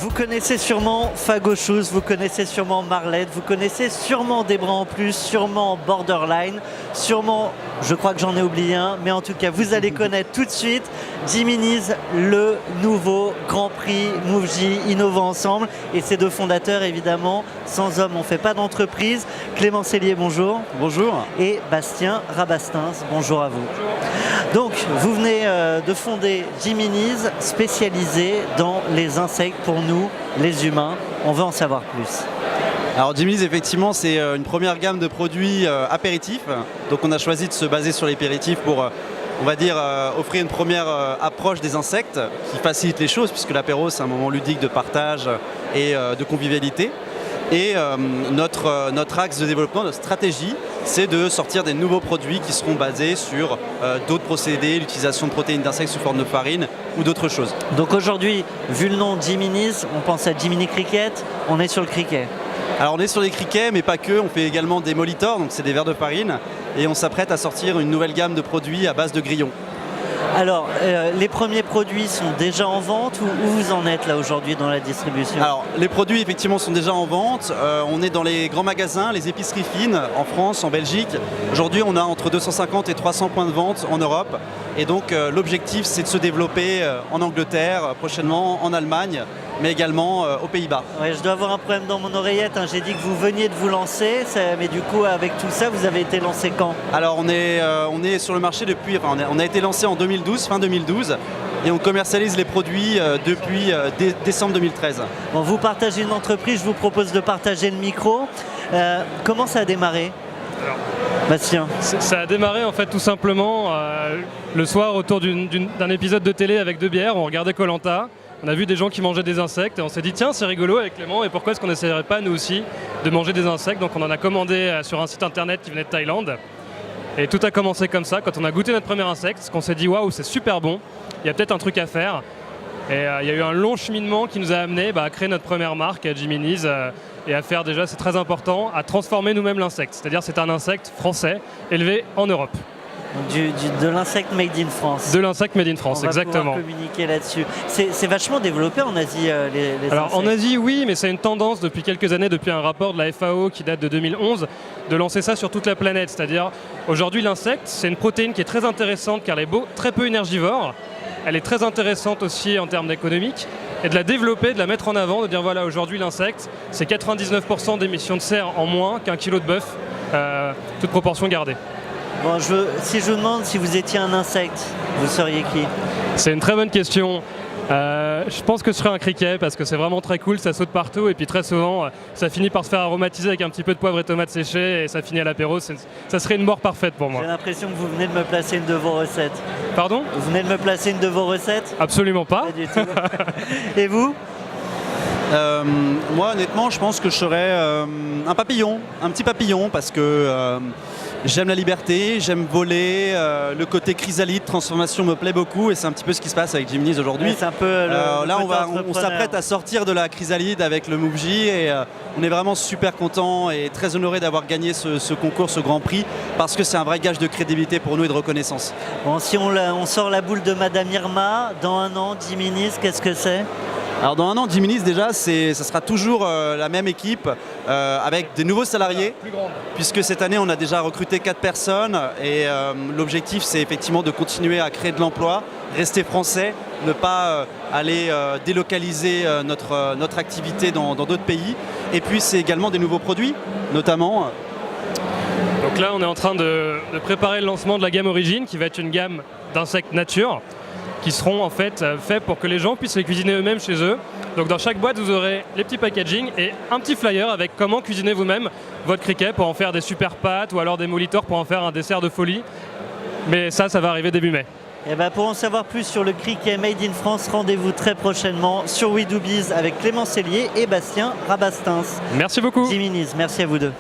Vous connaissez sûrement Fagochous, vous connaissez sûrement Marlette, vous connaissez sûrement Des Bras en Plus, sûrement Borderline, sûrement, je crois que j'en ai oublié un, mais en tout cas vous allez connaître tout de suite Jiminy's, le nouveau Grand Prix Mouv'J Innovant Ensemble, et ses deux fondateurs évidemment. Sans hommes on ne fait pas d'entreprise. Clément Cellier, bonjour. Bonjour. Et Bastien Rabastens, bonjour à vous. Donc vous venez de fonder Jiminy's, spécialisé dans les insectes pour nous, les humains. On veut en savoir plus. Alors Jiminy's, effectivement, c'est une première gamme de produits apéritifs. Donc on a choisi de se baser sur l'apéritif pour, on va dire, offrir une première approche des insectes qui facilite les choses, puisque l'apéro, c'est un moment ludique de partage et de convivialité. Et notre axe de développement, notre stratégie, c'est de sortir des nouveaux produits qui seront basés sur d'autres procédés, l'utilisation de protéines d'insectes sous forme de farine ou d'autres choses. Donc aujourd'hui, vu le nom Jiminy's, on pense à Jiminy Cricket, on est sur le cricket. Alors on est sur les criquets, mais pas que, on fait également des molitors, donc c'est des vers de farine, et on s'apprête à sortir une nouvelle gamme de produits à base de grillons. Alors, les premiers produits sont déjà en vente ou où vous en êtes là aujourd'hui dans la distribution? Alors, les produits effectivement sont déjà en vente. On est dans les grands magasins, les épiceries fines en France, en Belgique. Aujourd'hui, on a entre 250 et 300 points de vente en Europe. Et donc, l'objectif, c'est de se développer en Angleterre, prochainement en Allemagne, mais également aux Pays-Bas. Ouais, je dois avoir un problème dans mon oreillette, hein. J'ai dit que vous veniez de vous lancer, mais du coup, avec tout ça, vous avez été lancé quand? Alors, on est sur le marché depuis, enfin, on a été lancé en 2012, fin 2012, et on commercialise les produits depuis décembre 2013. Bon, vous partagez une entreprise, je vous propose de partager le micro. Comment ça a démarré? Bastien. Ça a démarré en fait tout simplement le soir autour d'un épisode de télé avec deux bières, on regardait Koh-Lanta. On a vu des gens qui mangeaient des insectes et on s'est dit tiens c'est rigolo avec Clément et pourquoi est-ce qu'on n'essayerait pas nous aussi de manger des insectes. Donc on en a commandé sur un site internet qui venait de Thaïlande et tout a commencé comme ça quand on a goûté notre premier insecte, parce qu'on s'est dit waouh c'est super bon, il y a peut-être un truc à faire. Et il y a eu un long cheminement qui nous a amené à créer notre première marque à Jiminy's et à faire déjà, c'est très important, à transformer nous-mêmes l'insecte. C'est-à-dire c'est un insecte français élevé en Europe. De l'insecte made in France. De l'insecte made in France, on va exactement. Communiquer là-dessus. C'est vachement développé en Asie, les Alors insectes. en Asie, oui, mais c'est une tendance depuis quelques années, depuis un rapport de la FAO qui date de 2011, de lancer ça sur toute la planète. C'est-à-dire, aujourd'hui, l'insecte, c'est une protéine qui est très intéressante car elle est très peu énergivore. Elle est très intéressante aussi en termes d'économique. Et de la développer, de la mettre en avant, de dire voilà, aujourd'hui, l'insecte, c'est 99% d'émissions de serre en moins qu'un kilo de bœuf, toute proportion gardée. Bon, si je vous demande si vous étiez un insecte, vous seriez qui? C'est une très bonne question. Je pense que je serais un criquet parce que c'est vraiment très cool, ça saute partout et puis très souvent ça finit par se faire aromatiser avec un petit peu de poivre et tomates séchées et ça finit à l'apéro. Ça serait une mort parfaite pour moi. J'ai l'impression que vous venez de me placer une de vos recettes. Pardon? Vous venez de me placer une de vos recettes? Absolument pas. Pas du tout. Et vous? Moi honnêtement je pense que je serais un papillon, un petit papillon parce que j'aime la liberté, j'aime voler, le côté chrysalide, transformation me plaît beaucoup et c'est un petit peu ce qui se passe avec Jiminy's aujourd'hui. Ouais, c'est un peu là on s'apprête à sortir de la chrysalide avec le Mouv'J et on est vraiment super content et très honoré d'avoir gagné ce concours, ce Grand Prix parce que c'est un vrai gage de crédibilité pour nous et de reconnaissance. Bon, si on sort la boule de Madame Irma, dans un an, Jiminy's, qu'est-ce que c'est? Alors dans un an, Jiminy's déjà, ça sera toujours la même équipe avec des nouveaux salariés, puisque cette année on a déjà recruté 4 personnes et l'objectif c'est effectivement de continuer à créer de l'emploi, rester français, ne pas aller délocaliser notre activité dans d'autres pays. Et puis c'est également des nouveaux produits, notamment. Donc là on est en train de préparer le lancement de la gamme Origine qui va être une gamme d'insectes nature, qui seront en fait faits pour que les gens puissent les cuisiner eux-mêmes chez eux. Donc dans chaque boîte, vous aurez les petits packaging et un petit flyer avec comment cuisiner vous-même votre criquet pour en faire des super pâtes ou alors des molitors pour en faire un dessert de folie. Mais ça va arriver début mai. Et pour en savoir plus sur le criquet Made in France, rendez-vous très prochainement sur We Do Biz avec Clément Cellier et Bastien Rabastens. Merci beaucoup. Jiminy's, merci à vous deux.